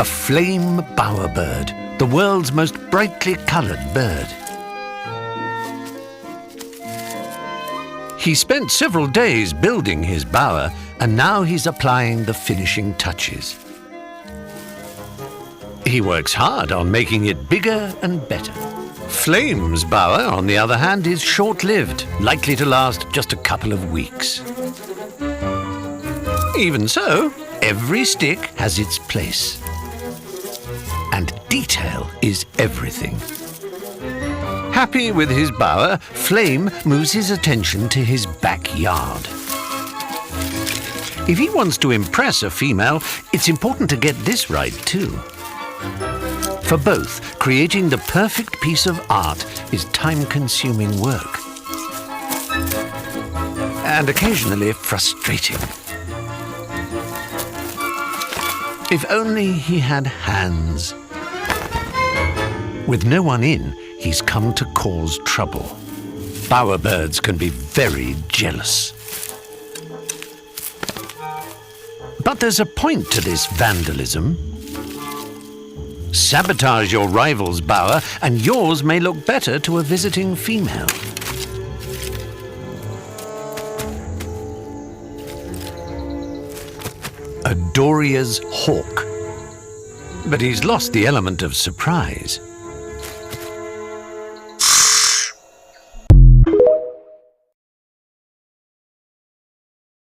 A flame bowerbird, the world's most brightly coloured bird. He spent several days building his bower, and now he's applying the finishing touches. He works hard on making it bigger and better. Flame's bower, on the other hand, is short-lived, likely to last just a couple of weeks. Even so, every stick has its place. And detail is everything. Happy with his bower, Flame moves his attention to his backyard. If he wants to impress a female, it's important to get this right too. For both, creating the perfect piece of art is time-consuming work. And occasionally frustrating. If only he had hands. With no one in, he's come to cause trouble. Bowerbirds can be very jealous. But there's a point to this vandalism. Sabotage your rival's bower, and yours may look better to a visiting female. A Doria's hawk. But he's lost the element of surprise.